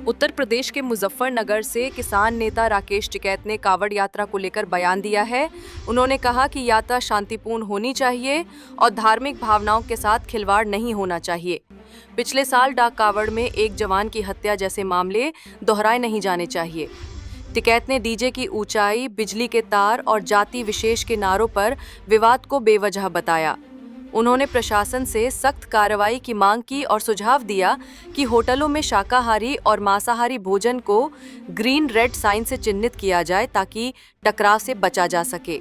उत्तर प्रदेश के मुजफ्फरनगर से किसान नेता राकेश टिकैत ने कावड़ यात्रा को लेकर बयान दिया है। उन्होंने कहा कि यात्रा शांतिपूर्ण होनी चाहिए और धार्मिक भावनाओं के साथ खिलवाड़ नहीं होना चाहिए। पिछले साल डाक कावड़ में एक जवान की हत्या जैसे मामले दोहराए नहीं जाने चाहिए। टिकैत ने डीजे की ऊंचाई, बिजली के तार और जाति विशेष के नारों पर विवाद को बेवजह बताया। उन्होंने प्रशासन से सख्त कार्रवाई की मांग की और सुझाव दिया कि होटलों में शाकाहारी और मांसाहारी भोजन को ग्रीन रेड साइन से चिन्हित किया जाए ताकि टकराव से बचा जा सके।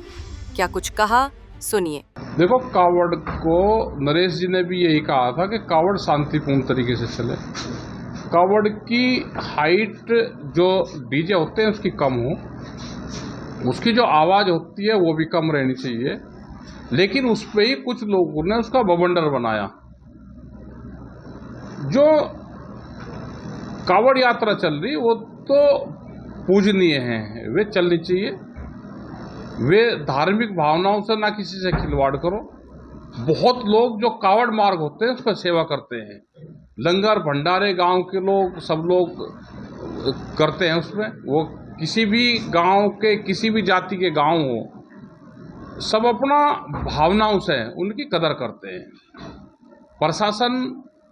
क्या कुछ कहा, सुनिए। देखो, कावड़ को नरेश जी ने भी यही कहा था कि कावड़ शांतिपूर्ण तरीके से चले। कावड़ की हाइट जो डीजे होते हैं उसकी कम हो, उसकी जो आवाज होती है वो भी कम रहनी चाहिए, लेकिन उस पे ही कुछ लोगों ने उसका बवंडर बनाया। जो कावड़ यात्रा चल रही वो तो पूजनीय है, वे चलनी चाहिए। वे धार्मिक भावनाओं से ना किसी से खिलवाड़ करो। बहुत लोग जो कावड़ मार्ग होते हैं उसका सेवा करते हैं, लंगर भंडारे गांव के लोग सब लोग करते हैं उसमें। वो किसी भी गांव के, किसी भी जाति के गांव हो, सब अपना भावनाओं से उनकी कदर करते हैं। प्रशासन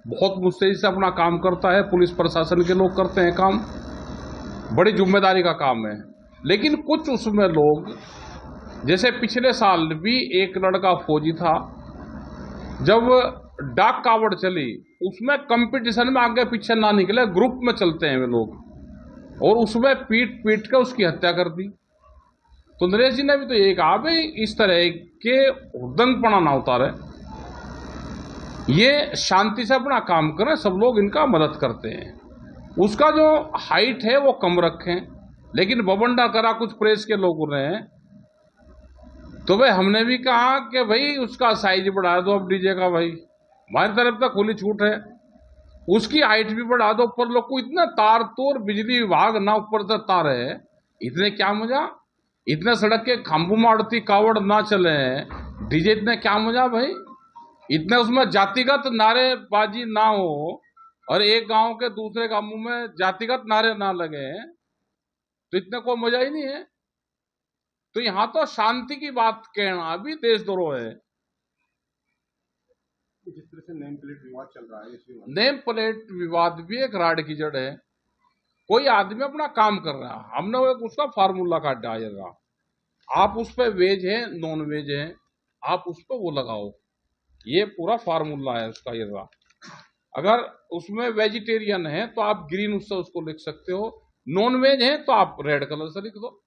बहुत मुस्तैदी से अपना काम करता है, पुलिस प्रशासन के लोग करते हैं काम, बड़ी जिम्मेदारी का काम है। लेकिन कुछ उसमें लोग, जैसे पिछले साल भी एक लड़का फौजी था, जब डाक कावड़ चली उसमें कंपटीशन में आगे पीछे ना निकले, ग्रुप में चलते हैं वे लोग, और उसमें पीट पीट कर उसकी हत्या कर दी। तो नरेश जी ने भी तो ये कहा, भाई इस तरह के हुड़दंगपना ना उतारे, ये शांति से अपना काम करें, सब लोग इनका मदद करते हैं। उसका जो हाइट है वो कम रखें, लेकिन बवंडा करा कुछ प्रेस के लोगों ने, तो भाई हमने भी कहा कि भाई उसका साइज बढ़ा दो अब डीजे का। भाई हमारी तरफ तक खुली छूट है, उसकी हाइट भी बढ़ा दो। ऊपर लोग को इतना तार तोड़, बिजली विभाग ना ऊपर से तार है, इतने क्या मजा। इतने सड़क के खंभों में अड़ती कावड़ ना चले, डीजे इतने क्या मजा भाई। इतने उसमें जातिगत नारेबाजी ना हो और एक गांव के दूसरे गांवों में जातिगत नारे ना लगे, तो इतने कोई मजा ही नहीं है। तो यहां तो शांति की बात कहना भी देशद्रोह है। जिस तरह से नेम प्लेट विवाद चल रहा है, नेम प्लेट विवाद भी एक राड की जड़ है। कोई आदमी अपना काम कर रहा है, हमने वो एक उसका फार्मूला काटा है, आप उस पर वेज है नॉन वेज है, आप उस पर वो लगाओ, ये पूरा फार्मूला है उसका। ये रहा, अगर उसमें वेजिटेरियन है तो आप ग्रीन उससे उसको लिख सकते हो, नॉन वेज है तो आप रेड कलर से लिख दो।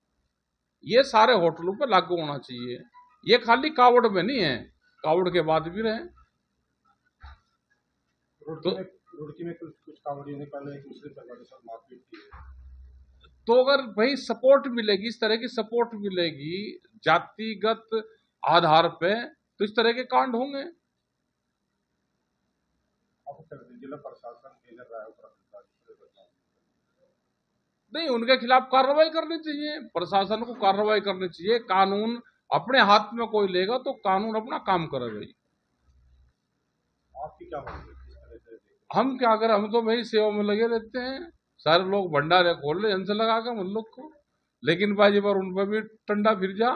ये सारे होटलों पे लागू होना चाहिए। ये खाली कावड़ में नहीं है, कावड़ के बाद भी रहे। रुड़की में कुछ कावड़ियों ने पहले एक मुस्लिम परिवार के साथ मारपीट की है। तो अगर भाई सपोर्ट मिलेगी, इस तरह की सपोर्ट मिलेगी जातिगत आधार पे, तो इस तरह के कांड होंगे। जिला प्रशासन नहीं, उनके खिलाफ कार्रवाई करनी चाहिए, प्रशासन को कार्रवाई करनी चाहिए। कानून अपने हाथ में कोई लेगा तो कानून अपना काम करेगा। आपकी क्या होगी? हम क्या करें, हम तो भाई सेवा में लगे रहते हैं। सारे लोग भंडारे खोल ले इनसे लगा के हम लोग को, लेकिन बाजी पर उन पर भी टंडा फिर जा।